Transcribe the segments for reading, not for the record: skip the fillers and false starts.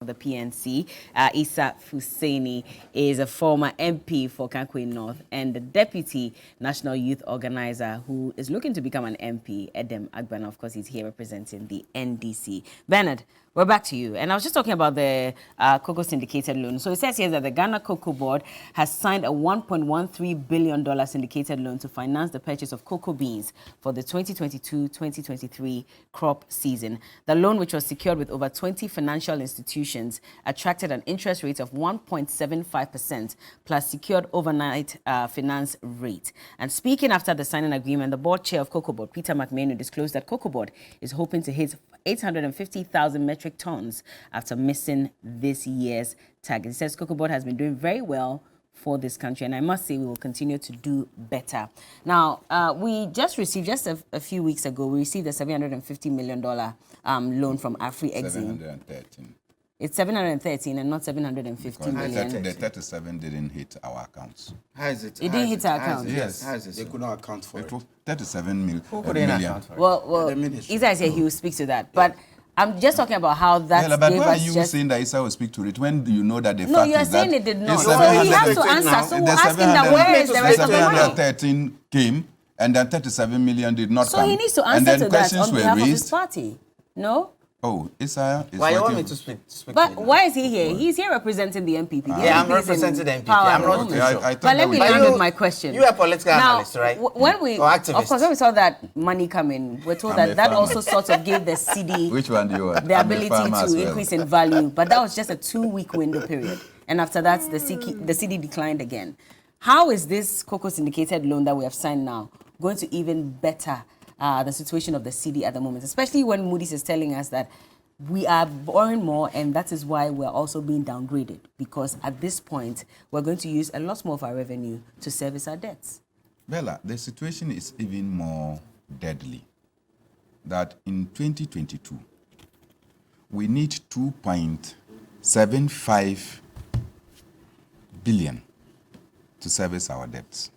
the PNC. Issa Fuseni is a former MP for Kankwe North and the Deputy National Youth Organizer who is looking to become an MP. Edem Agbana, of course, he's here representing the NDC. Bernard, we're back to you. And I was just talking about the cocoa syndicated loan. So it says here that the Ghana COCOBOD has signed a $1.13 billion syndicated loan to finance the purchase of cocoa beans for the 2022-2023 crop season. The loan, which was secured with over 20 financial institutions, attracted an interest rate of 1.75% plus secured overnight finance rate. And speaking after the signing agreement, the board chair of COCOBOD, Peter McMahon, disclosed that COCOBOD is hoping to hit 850,000 metric tons after missing this year's target. He says COCOBOD has been doing very well for this country, and I must say we will continue to do better. Now, we just received, a few weeks ago, we received a $750 million loan from Afri-Exim. 713. It's 713 and not 750 million. The 37 didn't hit our accounts. How is it? It didn't hit our accounts? Yes. How is it? They could not account for it. 37 million. Who couldn't account for it? Well, Isa said he will speak to that. But I'm just talking about how that but gave why are us you just... saying that Isa will speak to it when you know that the No, fact you're is saying that it did not. it's So he has to answer. So we'll ask him that where is the rest of the money? 713 came and then 37 million did not come. So he needs to and answer then to that questions on were behalf of his raised. party. No? Oh, Isa is Why you want working. me to speak? But why is he here? He's here representing the MPP. The Yeah, I'm MPP is in representing the MPP. power I'm at the not moment. too sure. I thought But let that me we- land with my question. You are a political Now, analyst, right? When we, Or activist? of course, when we saw that money come in, we're told I'm a that farmer. also sort of gave the CD Which one do you want? the I'm a ability farmer as to well. increase in value. But that was just a 2-week window period. And after that, the CD declined again. How is this cocoa syndicated loan that we have signed now going to even better the situation of the CD at the moment, especially when Moody's is telling us that we are borrowing more, and that is why we're also being downgraded, because at this point, we're going to use a lot more of our revenue to service our debts. Bella, the situation is even more deadly. That in 2022, we need 2.75 billion to service our debts.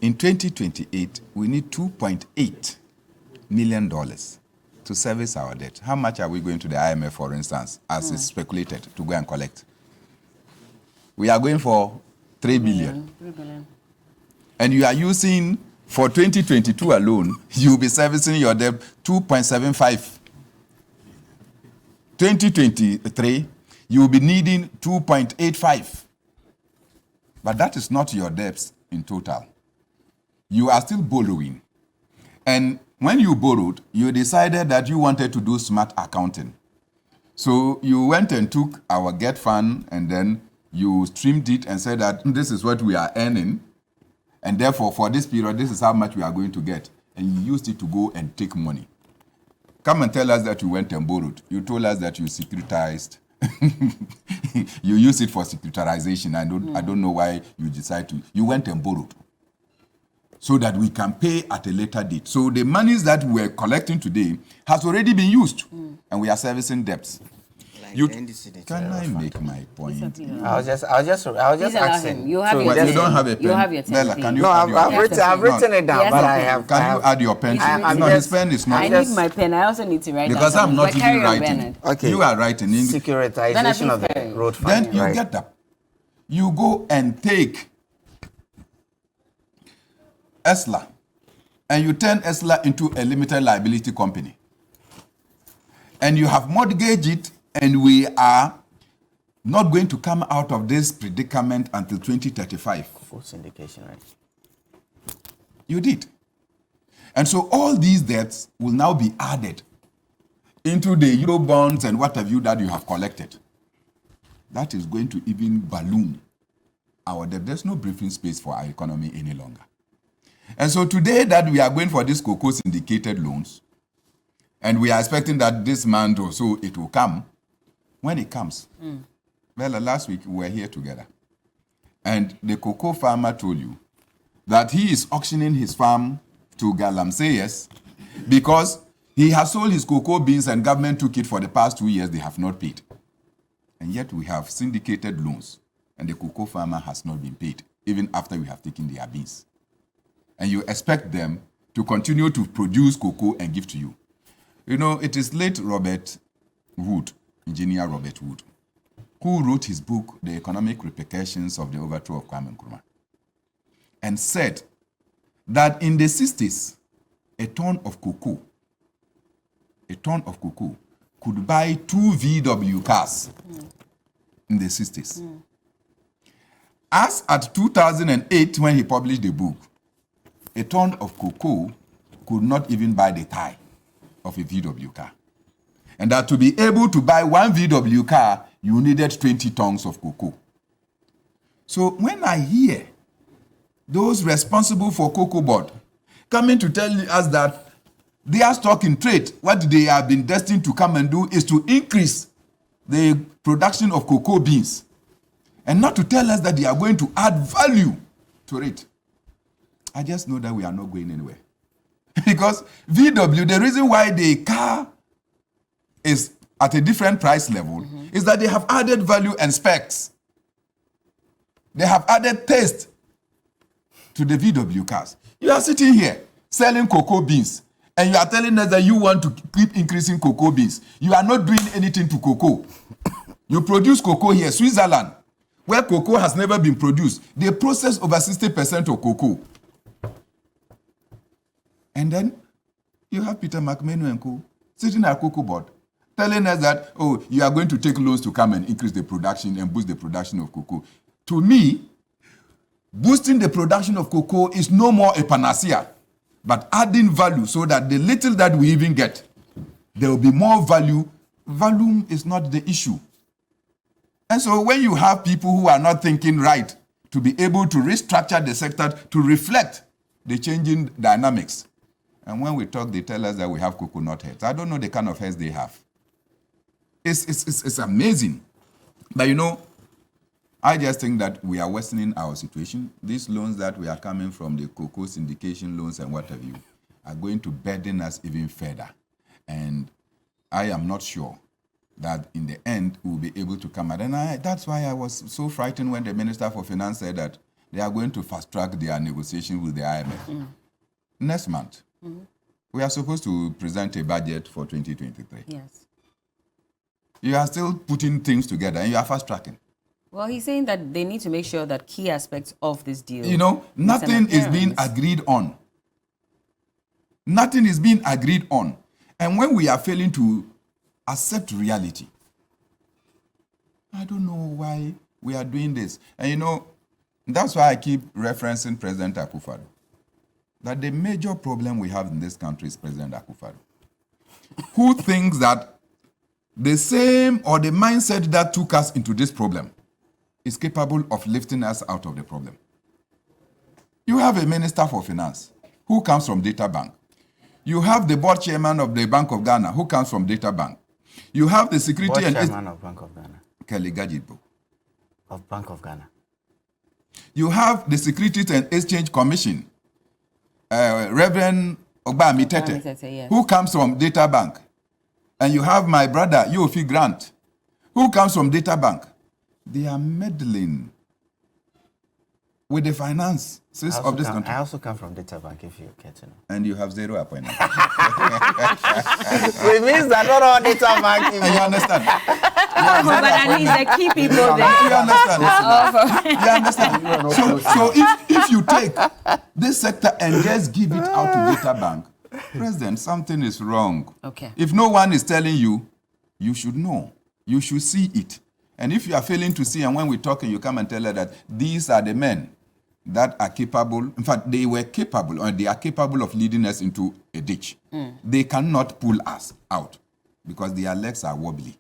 In 2028, we need $2.8 million to service our debt. How much are we going to the IMF, for instance, as is speculated, to go and collect? We are going for 3 billion. 3 billion. And you are using, for 2022 alone, you'll be servicing your debt 2.75. 2023, you'll be needing 2.85. But that is not your debts in total. You are still borrowing. And when you borrowed, you decided that you wanted to do smart accounting. So you went and took our get fund and then you streamed it and said that this is what we are earning. And therefore, for this period, this is how much we are going to get. And you used it to go and take money. Come and tell us that you went and borrowed. You told us that you securitized. You used it for securitization. I don't know why you decided to. You went and borrowed so that we can pay at a later date. So the monies that we're collecting today has already been used, and we are servicing debts. Can I make my point? I was just asking. You have So your But you 10. don't have a pen. You have your 10. Bella, can you No, add your pen? I've written it down, Yes, but I I can. have. Can you add your pen? I'm No, his just- pen is not. I need my pen. I also need to write Because down I'm not something. But even carry on, writing. Bernard. Okay. You are writing. Securitization of the Bernard, road fund. Then you right. get up. You go and take ESLA, and you turn ESLA into a limited liability company. And you have mortgaged it, and we are not going to come out of this predicament until 2035. Full syndication, right? You did. And so all these debts will now be added into the Euro bonds and what have you that you have collected. That is going to even balloon our debt. There's no breathing space for our economy any longer. And so today that we are going for this cocoa syndicated loans, and we are expecting that this month or so it will come, when it comes. Well, last week we were here together, and the cocoa farmer told you that he is auctioning his farm to Galamseyers because he has sold his cocoa beans and government took it for the past 2 years. They have not paid. And yet we have syndicated loans and the cocoa farmer has not been paid, even after we have taken their beans. And you expect them to continue to produce cocoa and give to you. You know, it is late Robert Wood, engineer Robert Wood, who wrote his book, The Economic Repercussions of the Overthrow of Kwame Nkrumah, and said that in the 60s, a ton of cocoa could buy 2 VW cars in the 60s. As at 2008, when he published the book, a ton of cocoa could not even buy the tire of a VW car. And that to be able to buy 1 VW car, you needed 20 tons of cocoa. So when I hear those responsible for COCOBOD coming to tell us that their stock in trade, what they have been destined to come and do is to increase the production of cocoa beans, and not to tell us that they are going to add value to it, I just know that we are not going anywhere. Because VW, the reason why the car is at a different price level is that they have added value and specs. They have added taste to the VW cars. You are sitting here selling cocoa beans, and you are telling us that you want to keep increasing cocoa beans. You are not doing anything to cocoa. You produce cocoa here, Switzerland, where cocoa has never been produced. They process over 60% of cocoa. And then you have Peter McMenu and co. sitting at COCOBOD telling us that, oh, you are going to take loans to come and increase the production and boost the production of cocoa. To me, boosting the production of cocoa is no more a panacea, but adding value so that the little that we even get, there will be more value. Volume is not the issue. And so when you have people who are not thinking right, to be able to restructure the sector to reflect the changing dynamics. And when we talk, they tell us that we have coconut heads. I don't know the kind of heads they have. It's amazing. But you know, I just think that we are worsening our situation. These loans that we are coming from, the cocoa syndication loans and what have you, are going to burden us even further. And I am not sure that in the end we'll be able to come out. And that's why I was so frightened when the Minister for Finance said that they are going to fast-track their negotiation with the IMF. Next month, we are supposed to present a budget for 2023. Yes. You are still putting things together and you are fast-tracking. Well, he's saying that they need to make sure that key aspects of this deal... You know, nothing is being agreed on. Nothing is being agreed on. And when we are failing to accept reality, I don't know why we are doing this. And you know, that's why I keep referencing President Akufo-Addo. That the major problem we have in this country is President Akufo-Addo, who thinks that the same or the mindset that took us into this problem is capable of lifting us out of the problem. You have a Minister for Finance who comes from Data Bank. You have the board chairman of the Bank of Ghana who comes from Data Bank. You have the security board chairman of Bank of Ghana. Kelly Gajibo. Of Bank of Ghana. You have the Securities and Exchange Commission, Reverend Ogbami Tete, yes, who comes from Data Bank. And you have my brother, Yofi Grant, who comes from Data Bank. They are meddling with the finances of this country. I also come from Data Bank, if you care to know. And you have 0 appointment. It means that not all Data Bank... And you understand? But at least the key people there. You understand? You understand? So if you take this sector and just give it out to Data Bank, President, something is wrong. Okay. If no one is telling you, you should know. You should see it. And if you are failing to see, and when we're talking, you come and tell her that these are the men that are capable, in fact, they were capable, or they are capable of leading us into a ditch. They cannot pull us out because their legs are wobbly.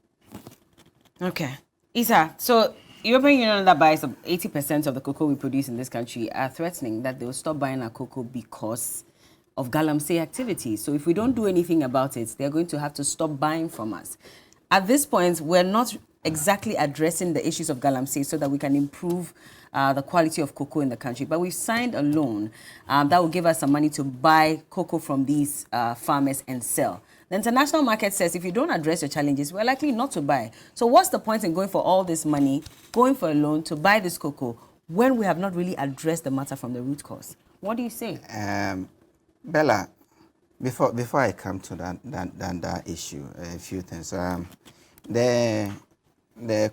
Okay. Isa, so European Union that buys 80% of the cocoa we produce in this country are threatening that they will stop buying our cocoa because of galamsey activities. So if we don't do anything about it, they're going to have to stop buying from us. At this point, we're not exactly addressing the issues of galamsey so that we can improve the quality of cocoa in the country. But we've signed a loan that will give us some money to buy cocoa from these farmers and sell. The international market says if you don't address your challenges, we're likely not to buy. So what's the point in going for all this money, going for a loan to buy this cocoa when we have not really addressed the matter from the root cause? What do you say? Bella, before I come to that issue, a few things. The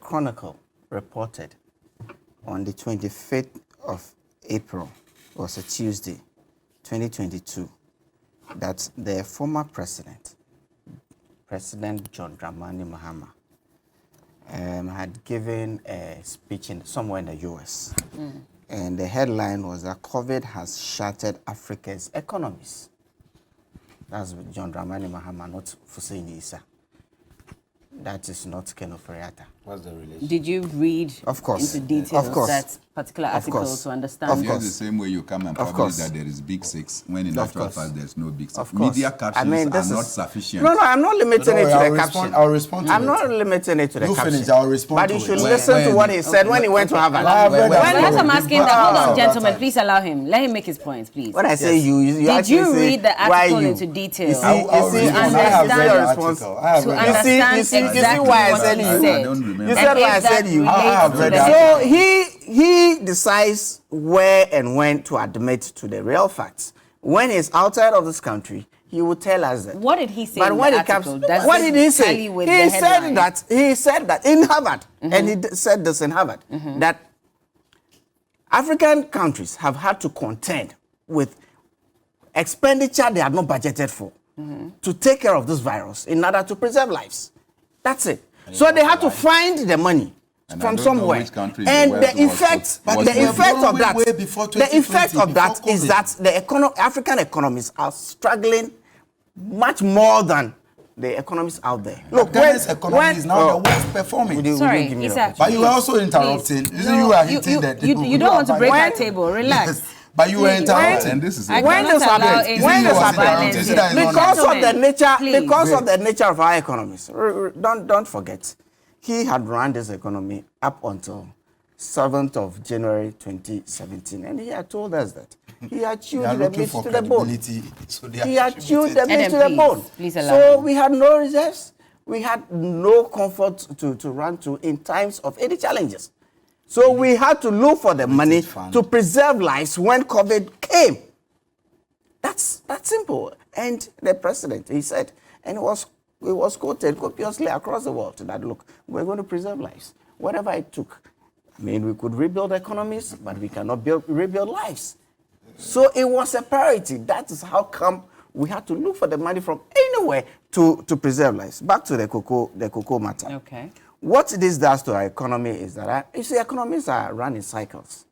Chronicle reported on the 25th of April, was a Tuesday, 2022, that the former president, President John Dramani Mahama, had given a speech somewhere in the US. And the headline was that COVID has shattered Africa's economies. That's John Dramani Mahama, not Hussein Issa. That is not Ken Oferiatta. What's the relation? Did you read Of course. into details Of course. that particular Of article course. to understand? Of Just course. the same way you come and Of publish course. that there is big six, when in Of actual course. fact there's no big six. Of course. Media captions this are not is- sufficient. No, I'm not limiting it to the caption. I'll respond to I'm it. not limiting it to the You caption. finish, I'll respond But to you it. should When- listen to what he said when he went to Harvard. I've read that. Well, that's I'm asking that. Hold on, Wow. gentlemen. Please allow him. Let him make his points, please. When I say Yes. you Did actually you say, read the why article you? into detail? You see, I'll you see, respond. you I have read understand the your response. article. I have To read the understand article. you see exactly why I what said he you- said. I don't remember. You said And why I if that said you. relates I have to read the- that. So he decides where and when to admit to the real facts. When he's outside of this country, he will tell us that. What did he say But in when the it comes, article? Does what this did he tally say? with He the said headline? that in Harvard, and he said this in Harvard, that African countries have had to contend with expenditure they had not budgeted for to take care of this virus in order to preserve lives. That's it. So they had to find the money And from I don't know somewhere. which country And the the West was- effect, was the borrowing effect of that, way before the effect 2020, of that before is COVID. that the African economies are struggling much more than the economies out there. Look, Ghana's economy is now the worst performing. Would you Sorry, give me your Issa, question? But you were please, also interrupting. please. Isn't you are hitting that You don't want to break our table. Relax. Yes, but you were Please. interrupting. And this is I a When cannot this allow happened, any when this form of happened, violence is here. it that it's because of the Gentlemen, nature, please. because of the nature of our economies. Don't forget, he had run this economy up until 7th of January 2017, and he had told us that he had They chewed are the looking meat for to the bone. credibility. So they are He had chewed the attributing- meat Adam, to the please, bone. please allow So him. we had no reserves. We had no comfort to run to in times of any challenges. So we had to look for the money fund. to preserve lives when COVID came. That's simple. And the president, he said, and it was quoted copiously across the world that, look, we're going to preserve lives, whatever it took. I mean, we could rebuild economies, but we cannot rebuild lives. So it was a priority. That is how come we had to look for the money from anywhere to preserve lives. Back to the cocoa matter. Okay. What this does to our economy is that, you see, economies are run in cycles.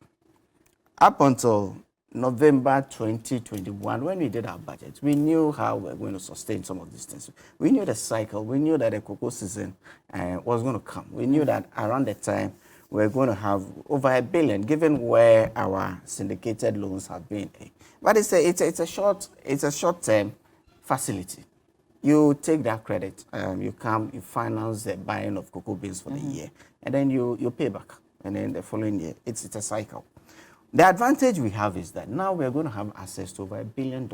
Up until November 2021, when we did our budget, we knew how we were going to sustain some of these things. We knew the cycle. We knew that the cocoa season was going to come. We knew that around the time we were going to have over $1 billion, given where our syndicated loans have been. But it's a short-term facility. You take that credit, you finance the buying of cocoa beans for the year, and then you pay back. And then the following year, it's a cycle. The advantage we have is that now we're going to have access to over $1 billion.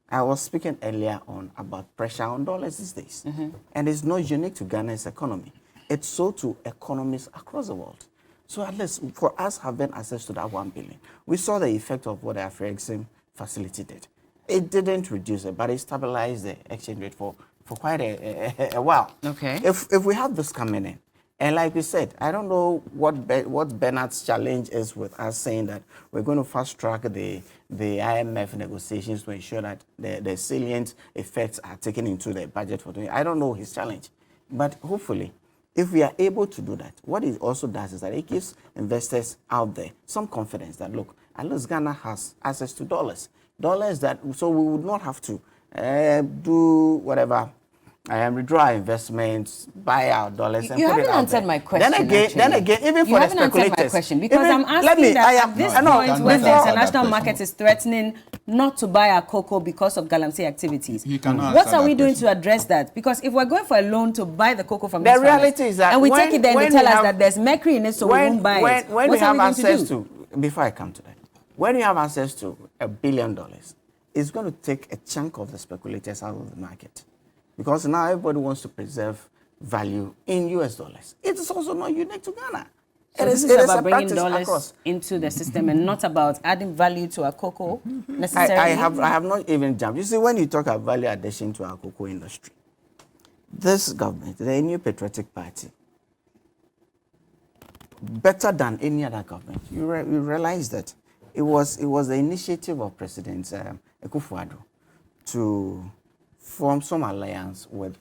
I was speaking earlier on about pressure on dollars these days. And it's not unique to Ghana's economy. It's so to economies across the world. So at least for us having access to that $1 billion, we saw the effect of what the Afrexim facility did. It didn't reduce it, but it stabilized the exchange rate for quite a while. Okay. If we have this coming in, and like we said, I don't know what Bernard's challenge is with us saying that we're going to fast track the IMF negotiations to ensure that the salient effects are taken into the budget for 20. I don't know his challenge, but hopefully, if we are able to do that, what it also does is that it gives investors out there some confidence that, look, at least Ghana has access to dollars that, so we would not have to do whatever. Withdraw our investments, buy our dollars, and You put it haven't out answered there. my question. Then again, even You for the haven't answered my speculators. question because even- I'm let asking me- that I am- at this I know, point when the before- international that market question. is threatening not to buy our cocoa because of Galamsey activities, He cannot what answer are we that doing question. to address that? Because if we're going for a loan to buy the cocoa from The these farmers, reality is that and we when- take it there and when they tell we us have- that there's mercury in it, so we won't buy it. When What we are have we going to access do? before I come to that, when you have access to $1 billion, it's going to take a chunk of the speculators out of the market. Because now everybody wants to preserve value in US dollars. It is also not unique to Ghana. So It this is is a about bringing practice dollars across. into the system and not about adding value to our cocoa necessarily. I have not even jumped. You see, when you talk about value addition to our cocoa industry, this government, the New Patriotic Party, better than any other government, you realize that it was the initiative of President Akufo-Addo to form some alliance with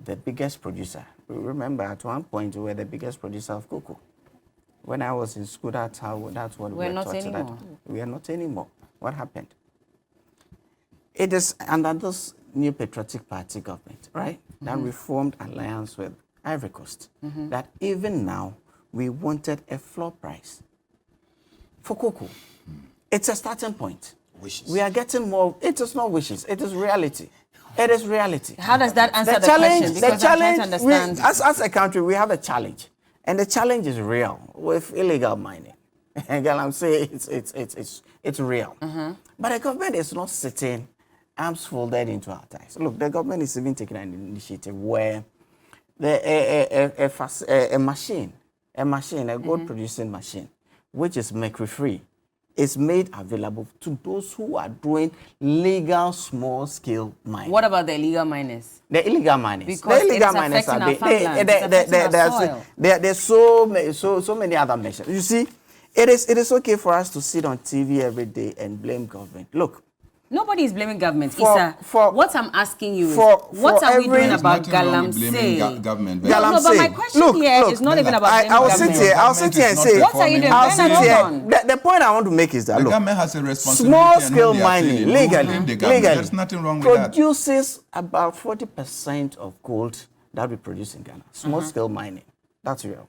the biggest producer. Remember, at one point, we were the biggest producer of cocoa. When I was in school, that's what we were not taught. anymore. We are not anymore. What happened? It is under this New Patriotic Party government, right, that we formed alliance with Ivory Coast, that even now, we wanted a floor price for cocoa. It's a starting point. Wishes. We are getting more. It is not wishes. It is reality. It is reality. How does that answer the challenge, question? Because the I'm trying challenge, to understand. as a country, we have a challenge. And the challenge is real with illegal mining. And I'm saying it's real. But the government is not sitting arms folded into our ties. Look, the government is even taking an initiative where a machine, a gold producing machine, which is mercury-free, is made available to those who are doing legal small-scale mining. What about the illegal miners? The illegal miners. Because the illegal it's miners affecting are our farmlands, it's affecting our soil. there's so many other measures. You see, it is okay for us to sit on TV every day and blame government. Look, nobody is blaming government. For- What I'm asking you is, for what are we every- doing about Nothing wrong with blaming Galamsey? government. No, but my Galamsey. question here is not even about blaming I will government. sit here. I'll sit here and say. What are you doing? I'll Bernard, sit hold here. on. The point I want to make is that The look, government has a responsibility. small and scale when they are mining failing, legally, blame the government. There's nothing wrong with that. produces about 40% of gold that we produce in Ghana. Small scale mining, that's real.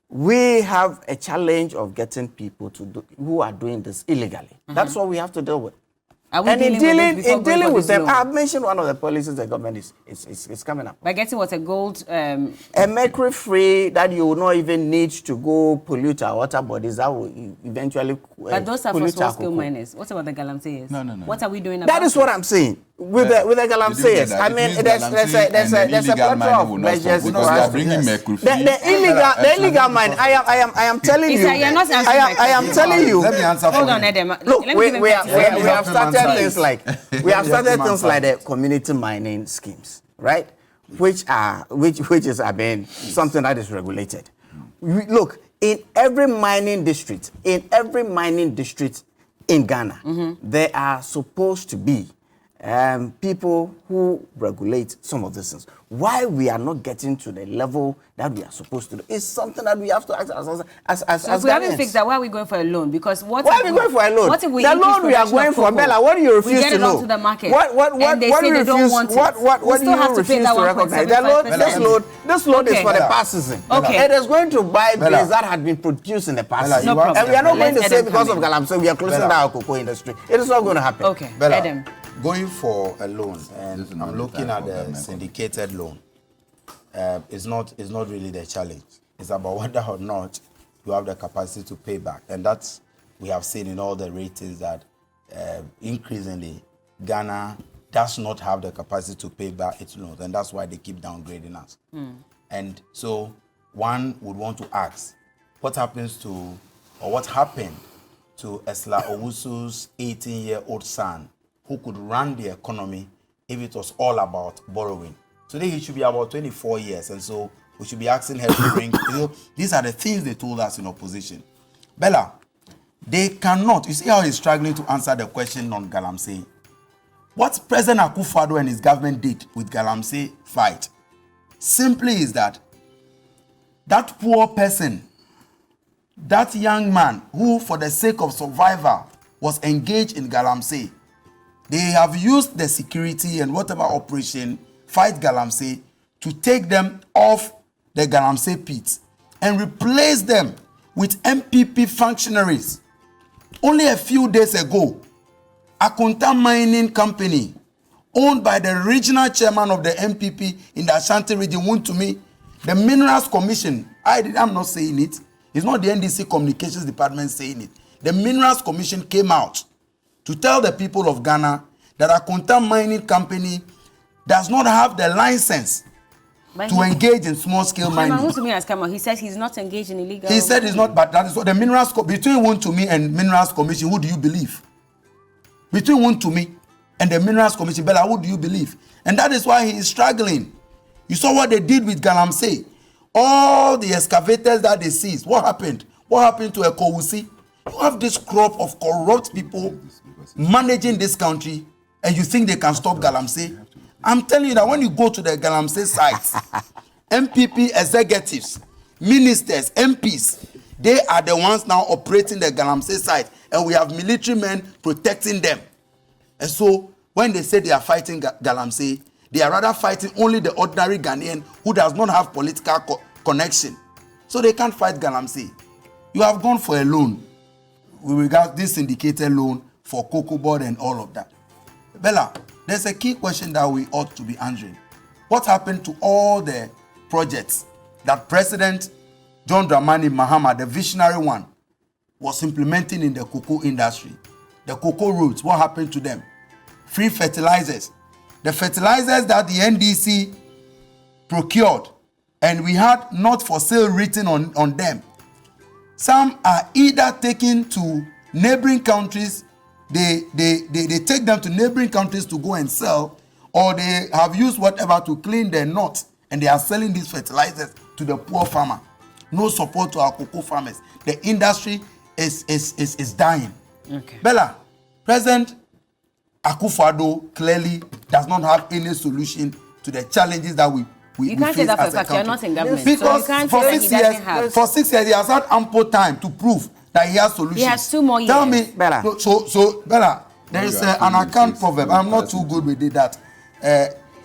We have a challenge of getting people who are doing this illegally. That's what we have to deal with. Are we And in dealing dealing with them, law? I've mentioned one of the policies the government is coming up. By getting what a gold, A mercury-free that you will not even need to go pollute our water bodies that will eventually but those are for pollute small our scale cocoa. miners. What about the Galamseyers? No. What are we doing about That is what I'm saying. With the Did you get Galamseyers, that? I It mean, means there's Galamsey and a illegal plethora mining of will not stop measures because for they us are bringing mercury free. the illegal mine. I am telling you. You're not answering my I am question. telling you. Let me answer for Hold on, you. Edem. Look, Let me give him we 30 seconds. have started things like Let the community mining schemes, right? Which is something that is regulated. Look, in every mining district in Ghana, there are supposed to be people who regulate some of these things. Why we are not getting to the level that we are supposed to do is something that we have to ask ourselves as So if we haven't Ghanaians. fixed that, why are we going for a loan? Because what Why if are we going for a loan? What if we The increase loan we are production going of for, cocoa? Bella, what do you refuse we get to it know? onto the market. What and they what say do you they don't refuse? want it. What We do still you have to pay refuse that to recognize? 1.75%. This loan is Okay. for the Bella. past season. Okay. It is going to buy Bella. beans that had been produced in the past Bella, season. No problem. And we are not going Let to say Adam because come of in. Galamsey we are closing Bella. down our cocoa industry. It is not going to happen. Okay, Bella, Adam. going for a loan, and This is not I'm the looking time at for the government. syndicated loan. It's not really the challenge. It's about whether or not you have the capacity to pay back, and that's we have seen in all the ratings that increasingly Ghana does not have the capacity to pay back its loans, and that's why they keep downgrading us. And so one would want to ask, what happens to, or what happened to Esla Owusu's 18-year-old son who could run the economy if it was all about borrowing? Today he should be about 24 years, and so we should be asking her to bring. These are the things they told us in opposition. Bella, they cannot. You see how he's struggling to answer the question on Galamsey. What President Akufo-Addo and his government did with Galamsey fight simply is that poor person, that young man who, for the sake of survival, was engaged in Galamsey, they have used the security and whatever operation fight Galamsey to take them off the Galamsey pits and replace them with MPP functionaries. Only a few days ago, a Akunta Mining Company, owned by the regional chairman of the MPP in the Ashanti region, Wontumi, the Minerals Commission, I'm not saying it, it's not the NDC Communications Department saying it. The Minerals Commission came out to tell the people of Ghana that a Akunta Mining Company does not have the license to engage in small-scale mining. Wontumi has come out. He says he's not engaged in illegal. He said he's not, but that is what the Minerals between Wontumi and Minerals Commission. Who do you believe? Between Wontumi and the Minerals Commission, Bella, who do you believe? And that is why he is struggling. You saw what they did with Galamsey. All the excavators that they seized. What happened? What happened to Ekowusi? You have this crop of corrupt people managing this country, and you think they can stop Galamsey? I'm telling you that when you go to the Galamsey sites, MPP executives, ministers, MPs, they are the ones now operating the Galamsey site, and we have military men protecting them. And so when they say they are fighting Galamsey, they are rather fighting only the ordinary Ghanaian who does not have political connection. So they can't fight Galamsey. You have gone for a loan with regard to this syndicated loan for COCOBOD and all of that. Bella, there's a key question that we ought to be answering. What happened to all the projects that President John Dramani Mahama, the visionary one, was implementing in the cocoa industry? The cocoa roads, what happened to them? Free fertilizers. The fertilizers that the NDC procured, and we had not for sale written on them. Some are either taken to neighboring countries, they take them to neighboring countries to go and sell, or they have used whatever to clean their nuts, and they are selling these fertilizers to the poor farmer. No support to our cocoa farmers. The industry is dying. Okay. Bella, President Akufo-Addo clearly does not have any solution to the challenges that we You can't say face that for a as a fact. You're country. not in government. Because So you can't for say that 6 he doesn't years, have. for 6 years, he has had ample time to prove that he has solutions. He has 2 more years. Tell me, Bella. So Bella, there is You are an feeling account this. proverb. I'm not too good with it. That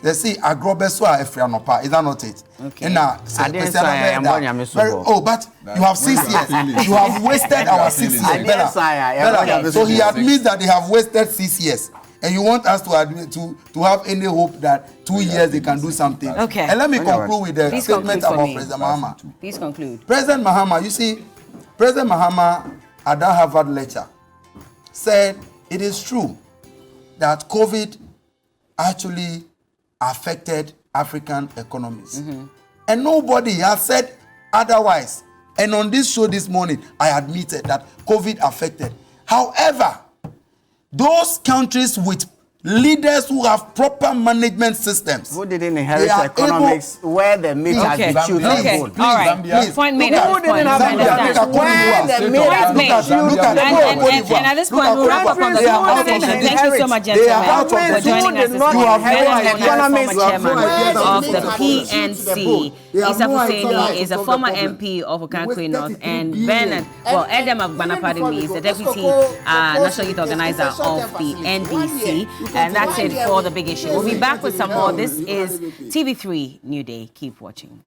they say agrobeso efrianopa. Is that not it? Okay. And now, I didn't say I'm going to miss very, football. oh, but you have 6 when you are feeling years. it. You have wasted our 6 years, I didn't Bella. say I am Bella, going to so miss he football. admits that they have wasted 6 years, and you want us to admit to have any hope that 2 years they can do something. Okay. And let me conclude with the Please statement conclude for about me. President Mahama. Please conclude. President Mahama, you see, President Mahama at that Harvard lecture said it is true that COVID actually affected African economies. And nobody has said otherwise. And on this show this morning, I admitted that COVID affected. However, those countries with leaders who have proper management systems, Who didn't they inherit are economics where the meat has Okay. been chewed Okay. and bone? All right. Zambia. Point made Who at this didn't point. have I Zambia, understand. look at Cote Where the d'Ivoire. meat has Point been chewed look at and the bone? Cote And at this Look point, at we'll wrap up on the They are out of conversation. the- Thank you so much, They are gentlemen, out of for the- joining us did this not morning. inherit Bernard Monia, economics former chairman from where the of meat the has PNC. been chewed to the bone. Issa Fuseni is a former MP of Okankwe North, and Bernard, Edem Agbanapadi is the Deputy National Youth Organizer of the NDC. And that's it for the big issue. We'll be back with some more. This is TV3 New Day. Keep watching.